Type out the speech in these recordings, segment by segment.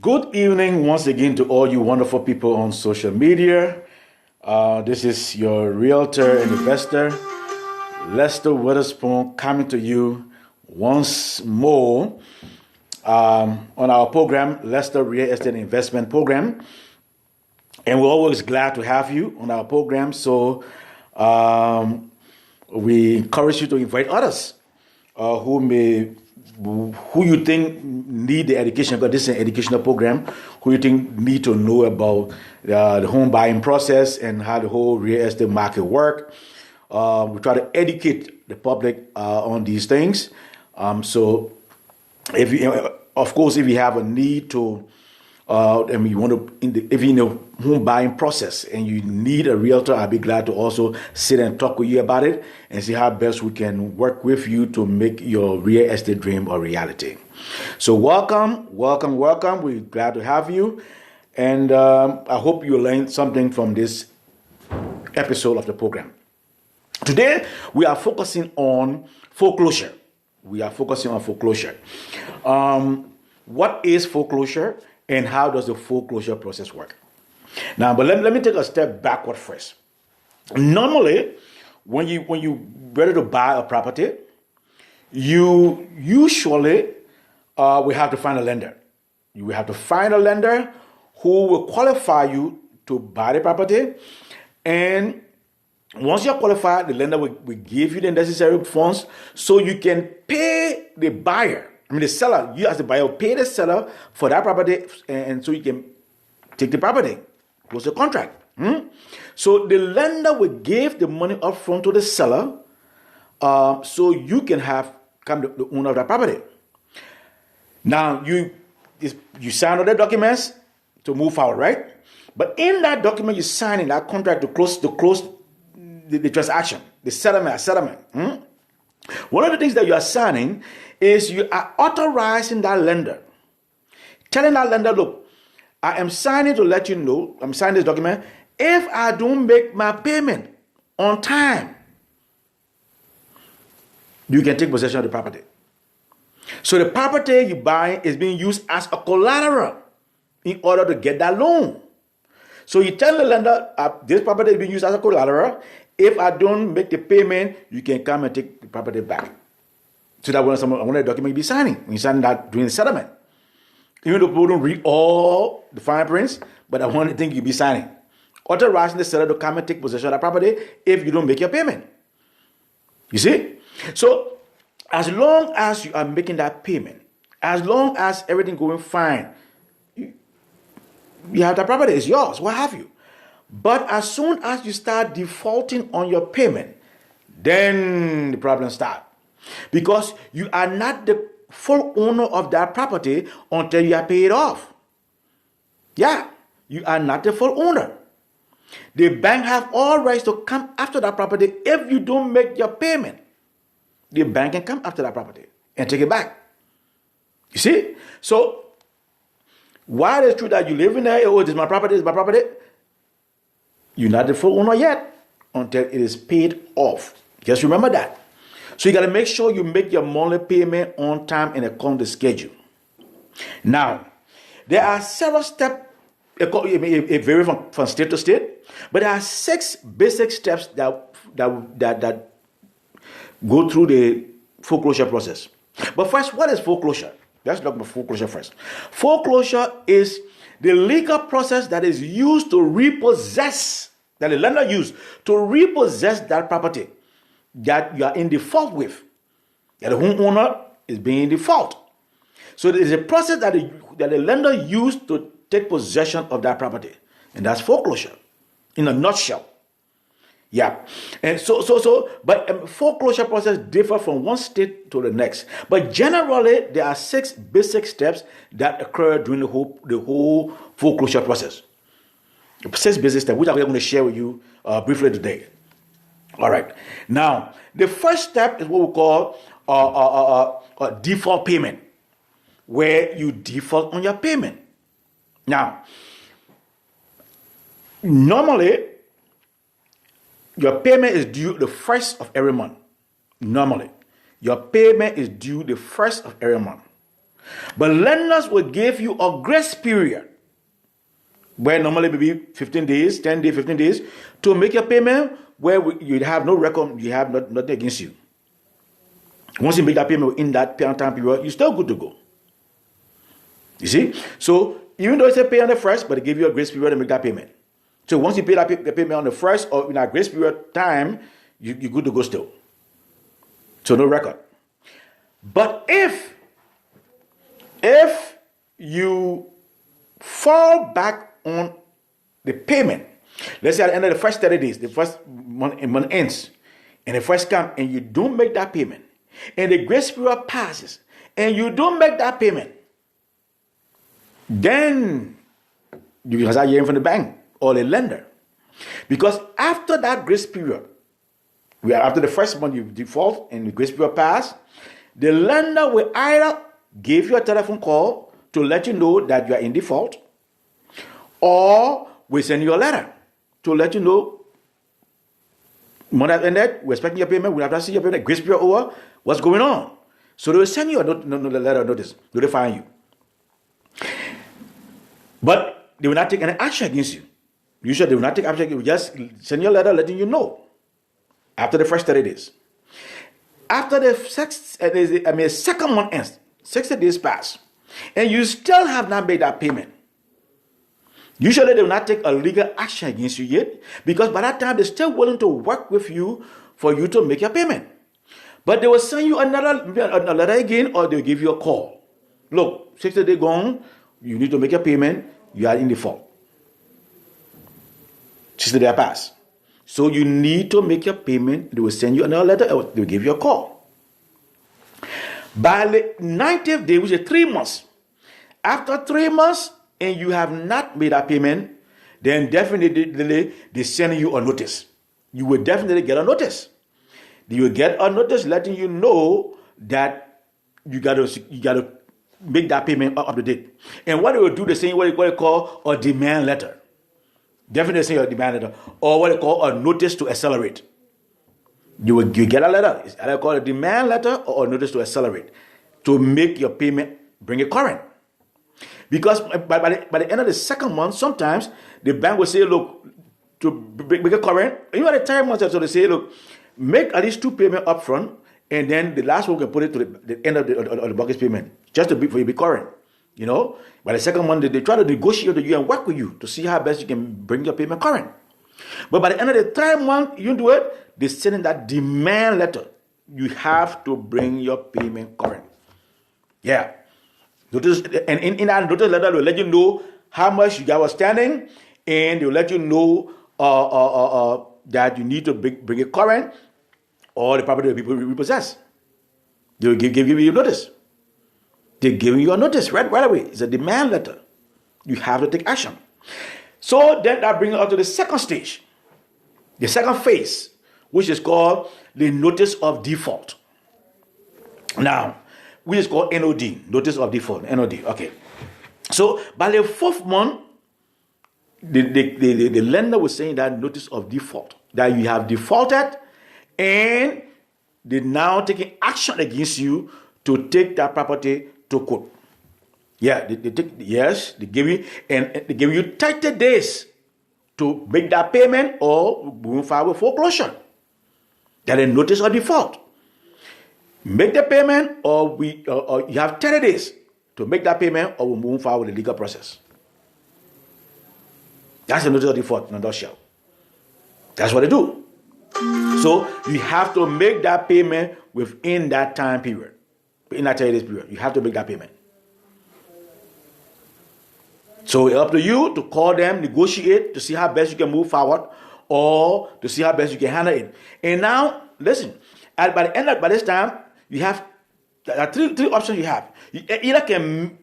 Good evening once again to all you wonderful people on social media. This is your realtor and investor, Lester Witherspoon, coming to you once more on our program, Lester Real Estate Investment Program. And we're always glad to have you on our program. So we encourage you to invite others who you think need the education, because this is an educational program, who you think need to know about the home buying process and how the whole real estate market work. We try to educate the public on these things. So if you, of course, if you have a need to, and you want to, if you're in the home buying process and you need a realtor, I'll be glad to also sit and talk with you about it and see how best we can work with you to make your real estate dream a reality. So welcome. We're glad to have you. And I hope you learned something from this episode of the program. Today, we are focusing on foreclosure. What is foreclosure? And how does the foreclosure process work? Now, but let me take a step backward first. Normally, when you ready to buy a property, you usually will have to find a lender. You will have to find a lender who will qualify you to buy the property. And once you're qualified, the lender will give you the necessary funds so you can pay the buyer. The seller, you as the buyer, pay the seller for that property, and so you can take the property, close the contract. So the lender will give the money up front to the seller, so you can become the owner of that property. Now you sign all the documents to move forward, right? But in that document, you sign in that contract to close the transaction, the settlement. One of the things that you are signing is you are authorizing that lender, telling that lender, look, I am signing to let you know, I'm signing this document, if I don't make my payment on time, you can take possession of the property. So the property you buy is being used as a collateral in order to get that loan. So you tell the lender, this property is being used as a collateral. If I don't make the payment, you can come and take the property back. So that when I want the document you be signing, when you sign that during the settlement. Even though people don't read all the fine prints, but I want to think you be signing. Authorizing the seller to come and take possession of that property if you don't make your payment. You see? So as long as you are making that payment, as long as everything going fine, you have that property, it's yours, what have you. But as soon as you start defaulting on your payment, then the problem starts. Because you are not the full owner of that property until you are paid off. Yeah, you are not the full owner. The bank have all rights to come after that property if you don't make your payment. The bank can come after that property and take it back. You see? So, while it's true that you live in there, oh, this is my property, you're not the full owner yet until it is paid off. Just remember that. So you got to make sure you make your monthly payment on time and according to schedule. Now, there are several steps. It varies from state to state, but there are 6 basic steps that go through the foreclosure process. But first, what is foreclosure? Let's talk about foreclosure first. Foreclosure is the legal process that is used to repossess, that the lender used to repossess that property that you are in default with, that the homeowner is being in default. So it is a process that the lender used to take possession of that property, and that's foreclosure in a nutshell. Yeah, and but foreclosure process differ from one state to the next. But generally, there are 6 basic steps that occur during the whole foreclosure process. 6 basic steps, which I'm going to share with you briefly today. All right. Now, the first step is what we call a default payment, where you default on your payment. Now, normally, your payment is due the first of every month. Normally, your payment is due the first of every month. But lenders will give you a grace period, where normally it will be 15 days, 10 days, 15 days, to make your payment where you have no record, you have nothing against you. Once you make that payment in that time period, you're still good to go. You see? So even though it's a pay on the first, but they give you a grace period to make that payment. So once you pay that payment on the first or in that grace period time, you're good to go still. So no record. But if you fall back on the payment, let's say at the end of the first 30 days, the first month ends, and the first come and you don't make that payment, and the grace period passes, and you don't make that payment, then you can start hearing from the bank or the lender. Because after that grace period, after the first month you default and the grace period pass, the lender will either give you a telephone call to let you know that you are in default, or will send you a letter to let you know month has ended, we're expecting your payment, we have to see your payment, grace period over, what's going on. So they will send you a letter notice, notify you. But they will not take any action against you. Usually they will not take action, they will just send you a letter letting you know after the first 30 days. After the second month ends, 60 days pass, and you still have not made that payment. Usually they will not take a legal action against you yet, because by that time they're still willing to work with you for you to make your payment. But they will send you a letter again, or they'll give you a call. Look, 60 days gone, you need to make your payment, you are in default. 60 days pass. So you need to make your payment. They will send you another letter, or they will give you a call. By the 90th day, which is 3 months, after 3 months, and you have not made that payment, then definitely they send you a notice. You will definitely get a notice. You will get a notice letting you know that you got to make that payment up to date. And what they will do, they send you what they call a demand letter. Definitely send you a demand letter, or what they call a notice to accelerate. You get a letter. It's either called a demand letter or a notice to accelerate, to make your payment, bring it current. Because by the end of the second month, sometimes the bank will say, look, to make it current, even at the third month, so they say, look, make at least 2 payments up front, and then the last one we can put it to the end of the mortgage payment, just for you to be current. You know, by the second month, they try to negotiate with you and work with you to see how best you can bring your payment current. But by the end of the third month, you do it, they send in that demand letter. You have to bring your payment current. Yeah. Notice, and in that notice letter, they'll let you know how much you got outstanding, and they'll let you know that you need to bring it current, or the property that people repossess. They'll give you a notice. They're giving you a notice right away. It's a demand letter. You have to take action. So then that brings us to the second stage, the second phase, which is called the notice of default. Now, which is called NOD, notice of default, NOD. Okay. So by the 4th month, the lender was saying that notice of default, that you have defaulted, and they're now taking action against you to take that property to court. Yeah, they give you 30 days to make that payment, or move forward with foreclosure. That is notice of default. Make the payment, or you have 30 days to make that payment, or we'll move forward with the legal process. That's the notice of default in a nutshell. That's what they do. So you have to make that payment within that time period. In that 30 days period, you have to make that payment. So it's up to you to call them, negotiate, to see how best you can move forward, or to see how best you can handle it. And now, listen, by this time, you have three options you have. You either can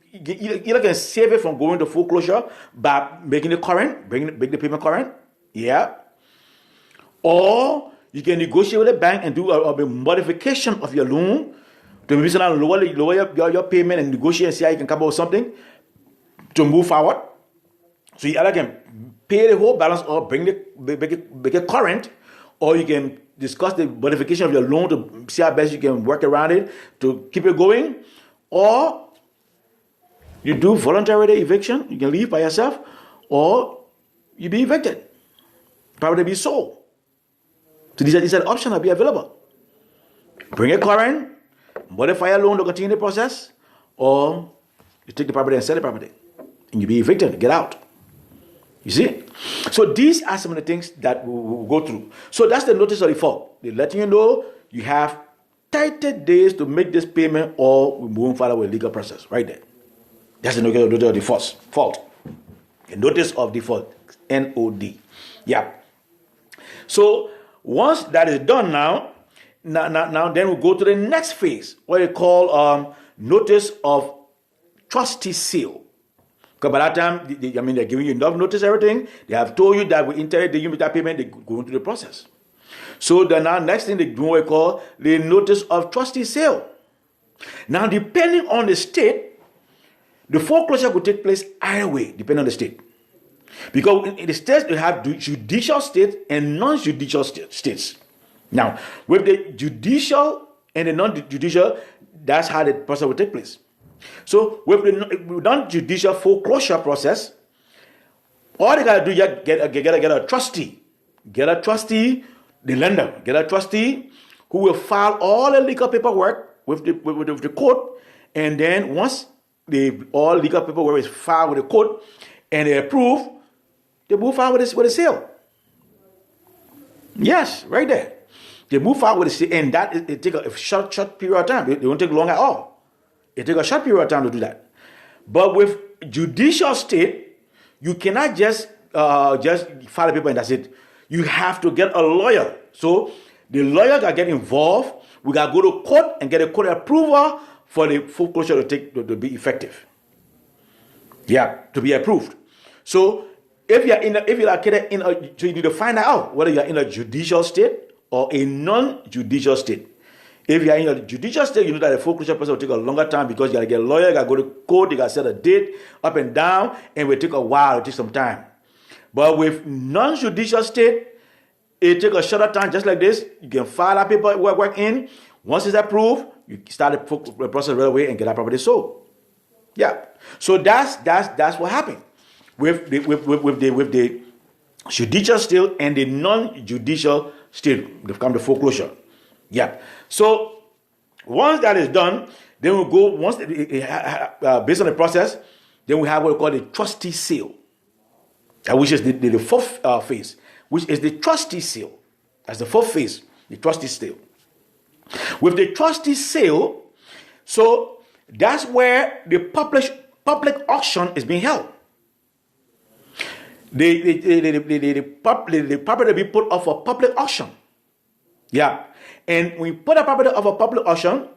save it from going to foreclosure by making it current, make the payment current, yeah. Or you can negotiate with the bank and do a modification of your loan to maybe lower your payment and negotiate and see how you can come up with something to move forward. So you either can pay the whole balance or make it current, or you can discuss the modification of your loan to see how best you can work around it to keep it going, or You do voluntary eviction, you can leave by yourself, or you be evicted. Property be sold. So these are options that be available. Bring a current, modify a loan to continue the process, or you take the property and sell the property. And you be evicted, get out. You see? So these are some of the things that we'll go through. So that's the notice of default. They're letting you know you have 30 days to make this payment, or we're moving forward with legal process. Right there. That's the notice of default. The notice of default. NOD. Yeah. So once that is done now then we'll go to the next phase, what they call notice of trustee sale. Because by that time, they're giving you enough notice, everything. They have told you that we intend you make that payment, they go into the process. So the next thing they do what we call the notice of trustee sale. Now, depending on the state, the foreclosure could take place either way, depending on the state. Because in the states, you have judicial states and non-judicial states. Now, with the judicial and the non-judicial, that's how the process will take place. So with the non-judicial foreclosure process, all they gotta do is get a trustee. Get a trustee, the lender, get a trustee who will file all the legal paperwork with the court, and then once all legal paperwork is filed with the court and they approve, they move forward with a sale. Yes, right there. They move forward with a sale, and that it take a short period of time. They don't take long at all. It takes a short period of time to do that. But with judicial state, you cannot just file a paper and that's it. You have to get a lawyer. So the lawyer got to get involved. We got to go to court and get a court approval for the foreclosure to be effective. Yeah, to be approved. So if you're located so you need to find out whether you're in a judicial state or a non-judicial state. If you're in a judicial state, you know that the foreclosure process will take a longer time because you got to get a lawyer, you got to go to court, you got to set a date up and down, and it will take a while, it will take some time. But with non-judicial state, it takes a shorter time, just like this. You can file that paperwork in. Once it's approved, you start the process right away and get that property sold. Yeah. So that's what happened with the judicial state and the non-judicial state. They've come to foreclosure. Yeah. So once that is done, then we'll go, based on the process, then we have what we call the trustee sale, which is the fourth phase, which is the trustee sale. That's the fourth phase, the trustee sale. With the trustee sale, so that's where the public auction is being held. The property will be put up for public auction. Yeah. And when you put a property up for public auction,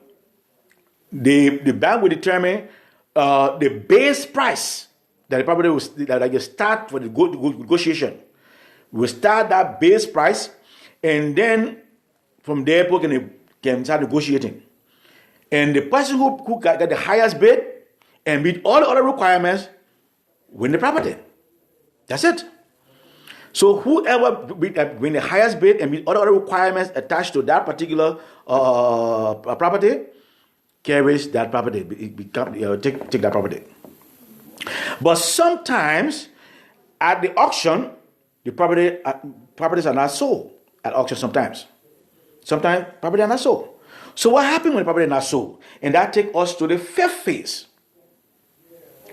the bank will determine the base price that the property will start for the negotiation. We will start that base price, and then from there people can start negotiating. And the person who got the highest bid and meet all the other requirements win the property. That's it. So whoever win the highest bid and meet all the other requirements attached to that particular property carries that property, take that property. But sometimes at the auction, the properties are not sold at auction. Sometimes properties are not sold. So what happens when the property is not sold? And that takes us to the fifth phase,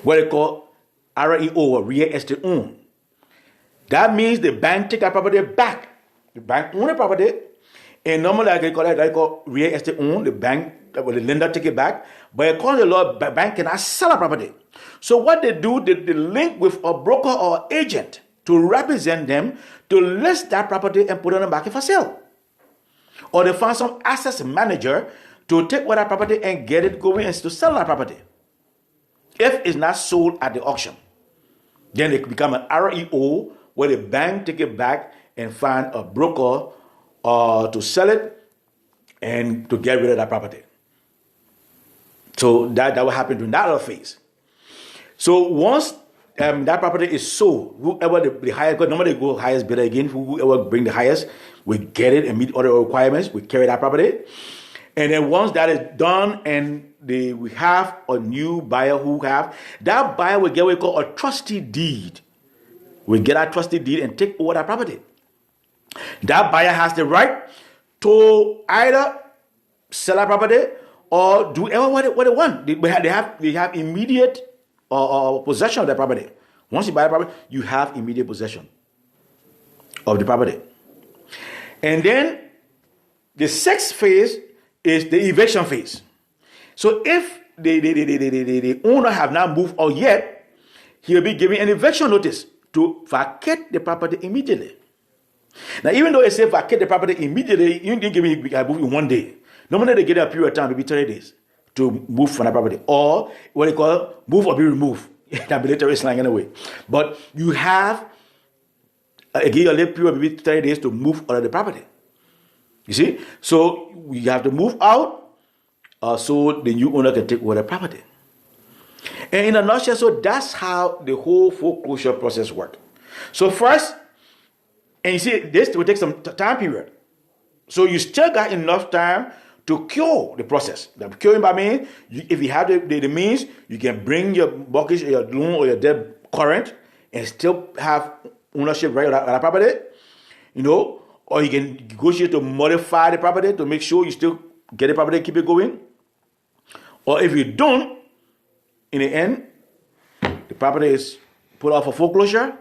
what they call REO, or real estate owned. That means the bank take that property back. The bank own the property, and normally they call real estate owned. The lender take it back, but according to the law, the bank cannot sell a property. So what they do, they link with a broker or agent to represent them to list that property and put it on the market for sale. Or they find some assets manager to take that property and get it going and to sell that property. If it's not sold at the auction, then it become an REO, where the bank take it back and find a broker to sell it and to get rid of that property. So that will happen during that other phase. So once that property is sold, whoever the highest, because normally they go highest bidder again, whoever bring the highest will get it and meet other requirements, we carry that property. And then once that is done and we have a new buyer that buyer will get what we call a trustee deed. We get a trustee deed and take over that property. That buyer has the right to either sell that property or do what they want. They have immediate possession of the property. Once you buy the property, you have immediate possession of the property. And then the sixth phase is the eviction phase. So if the owner have not moved out yet, he will be given an eviction notice to vacate the property immediately. Now, even though it says vacate the property immediately, you didn't give me move in one day. Normally they get a period of time, maybe 30 days, to move from the property. Or what they call move or be removed. That military slang anyway. But you have a period of maybe 30 days to move out of the property. You see? So you have to move out so the new owner can take over the property. And in a nutshell, so that's how the whole foreclosure process works. So first, and you see, this will take some time period. So you still got enough time to cure the process. The curing by means, if you have the means, you can bring your mortgage or your loan or your debt current and still have ownership right on that property, or you can negotiate to modify the property to make sure you still get the property, keep it going. Or if you don't, in the end, the property is put out for foreclosure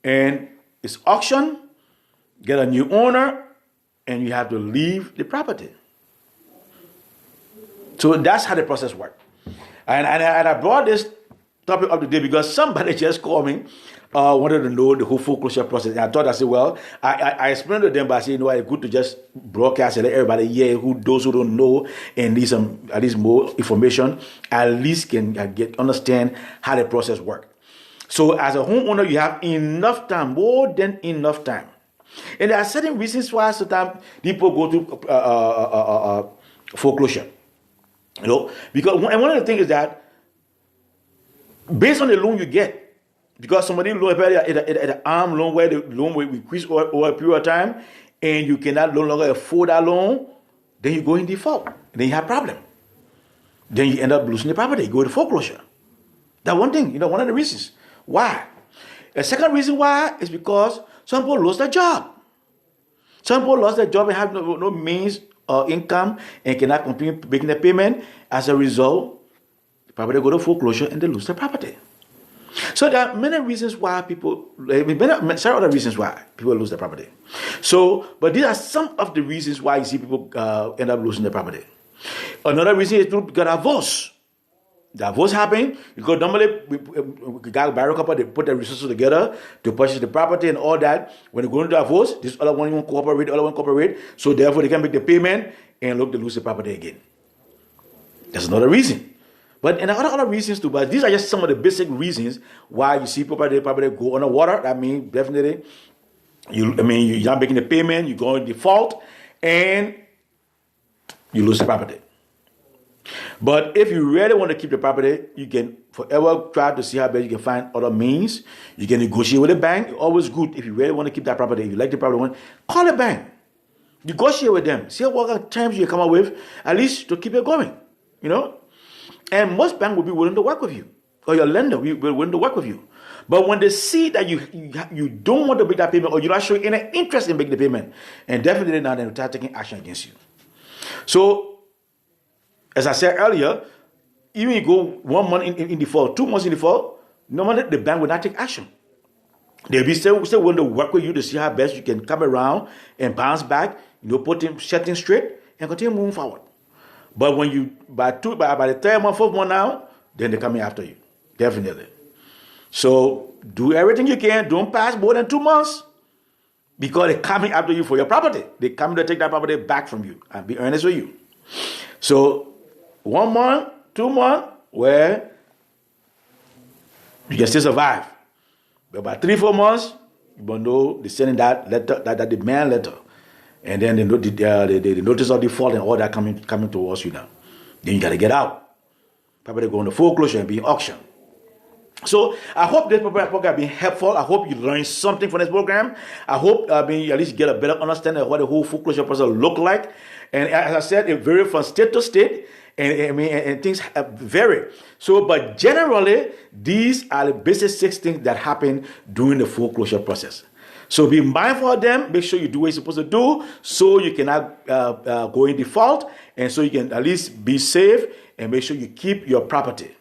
and it's auctioned, get a new owner, and you have to leave the property. So that's how the process works. And I brought this topic up today because somebody just called me, wanted to know the whole foreclosure process. And I thought, I said, well, I explained to them, but I said, it's good to just broadcast and let everybody hear, those who don't know and need some, at least more information, at least can understand how the process works. So as a homeowner, you have enough time, more than enough time. And there are certain reasons why sometimes people go to foreclosure. Because one of the things is that based on the loan you get, because somebody loan an arm loan where the loan will increase over a period of time, and you cannot no longer afford that loan, then you go in default. Then you have a problem. Then you end up losing the property. You go to foreclosure. That one thing, one of the reasons. Why? The second reason why is because some people lost their job. Some people lost their job and have no means or income and cannot continue making the payment. As a result, the property go to foreclosure and they lose their property. So there are many reasons why several other reasons why people lose their property. So, but these are some of the reasons why you see people end up losing their property. Another reason is to get a divorce. Divorce happen because normally we got married couple, they put their resources together to purchase the property and all that. When they go into divorce, this other one won't cooperate, the other one cooperate, so therefore they can make the payment and look to lose the property again. That's another reason. But and there are other reasons too, but these are just some of the basic reasons why you see property go underwater. That means definitely you're not making the payment, you go in default, and you lose the property. But if you really want to keep the property, you can forever try to see how best you can find other means. You can negotiate with the bank. It's always good if you really want to keep that property. If you like the property, call the bank. Negotiate with them. See what kind of terms you come up with, at least to keep it going. And most banks will be willing to work with you. Or your lender will be willing to work with you. But when they see that you don't want to make that payment or you're not showing any interest in making the payment, and definitely now they'll start taking action against you. So, as I said earlier, even you go 1 month in default, 2 months in default, normally the bank will not take action. They'll be still willing to work with you to see how best you can come around and bounce back, set things straight and continue moving forward. But when you by the third month, fourth month now, then they're coming after you. Definitely. So do everything you can. Don't pass more than 2 months because they're coming after you for your property. They're coming to take that property back from you and be earnest with you. So 1 month, 2 months, where you can still survive. But by 3-4 months, you will know they're sending that letter, that demand letter. And then the notice of default and all that coming towards you now. Then you got to get out. Probably go into foreclosure and be auctioned. So I hope this program has been helpful. I hope you learned something from this program. I hope you at least get a better understanding of what the whole foreclosure process look like. And as I said, it varies from state to state, and things vary. So, but generally, these are the basic 6 things that happen during the foreclosure process. So be mindful of them. Make sure you do what you're supposed to do, so you cannot go in default, and so you can at least be safe and make sure you keep your property.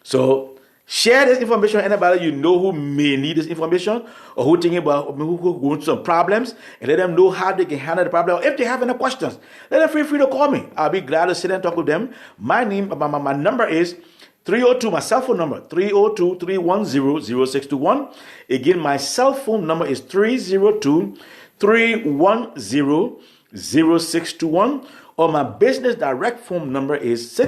So share this information with anybody you know who may need this information, or who thinking about who going through some problems, and let them know how they can handle the problem. Or if they have any questions, let them feel free to call me. I'll be glad to sit and talk with them. My number is 302, my cell phone number, 302-310-0621. Again, my cell phone number is 302-310-0621. Or my business direct phone number is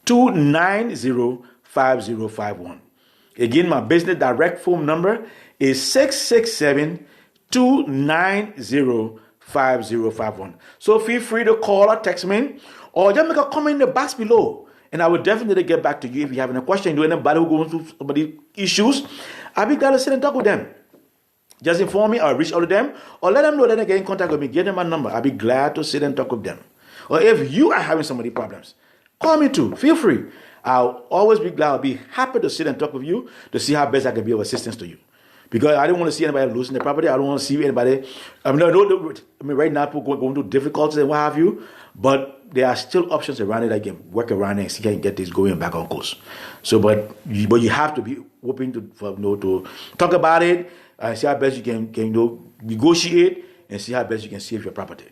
667-290-5051. Again, my business direct phone number is 667-290-5051. So feel free to call or text me, or just make a comment in the box below, and I will definitely get back to you if you have any question. Do anybody who going through somebody issues, I'll be glad to sit and talk with them. Just inform me or reach out to them, or let them know that they get in contact with me. Give them my number. I'll be glad to sit and talk with them. Or if you are having somebody problems, call me too. Feel free. I'll always be glad. I'll be happy to sit and talk with you to see how best I can be of assistance to you. Because I don't want to see anybody losing their property. I don't want to see anybody. Right now, people going through difficulties and what have you. But there are still options around it. I can work around it and see if I can get this going back on course. So, but you have to be open to talk about it and see how best you can negotiate and see how best you can save your property.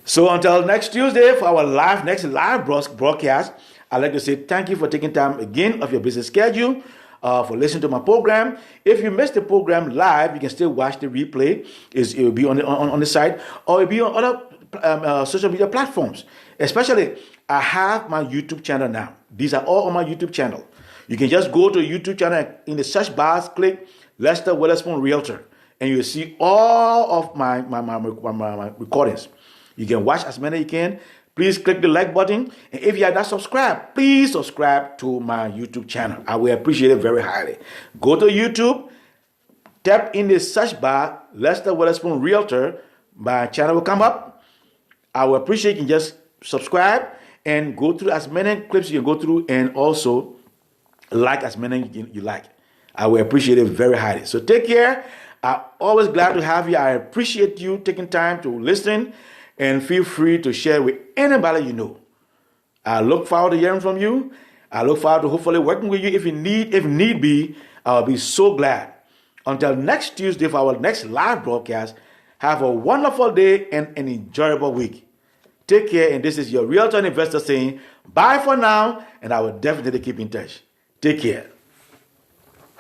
So until next Tuesday for our next live broadcast, I'd like to say thank you for taking time again of your busy schedule for listening to my program. If you missed the program live, you can still watch the replay. It will be on the site, or it will be on other social media platforms. Especially, I have my YouTube channel now. These are all on my YouTube channel. You can just go to YouTube channel, in the search bars, click Lester Witherspoon Realtor, and you'll see all of my recordings. You can watch as many as you can. Please click the like button. And if you are not subscribed, please subscribe to my YouTube channel. I will appreciate it very highly. Go to YouTube, tap in the search bar, Lester Witherspoon Realtor. My channel will come up. I will appreciate you can just subscribe and go through as many clips you can go through, and also like as many you like. I will appreciate it very highly. So take care. I'm always glad to have you. I appreciate you taking time to listen. And feel free to share with anybody you know. I look forward to hearing from you. I look forward to hopefully working with you if need be. I'll be so glad. Until next Tuesday for our next live broadcast, have a wonderful day and an enjoyable week. Take care, and this is your Realtor Investor saying bye for now, and I will definitely keep in touch. Take care.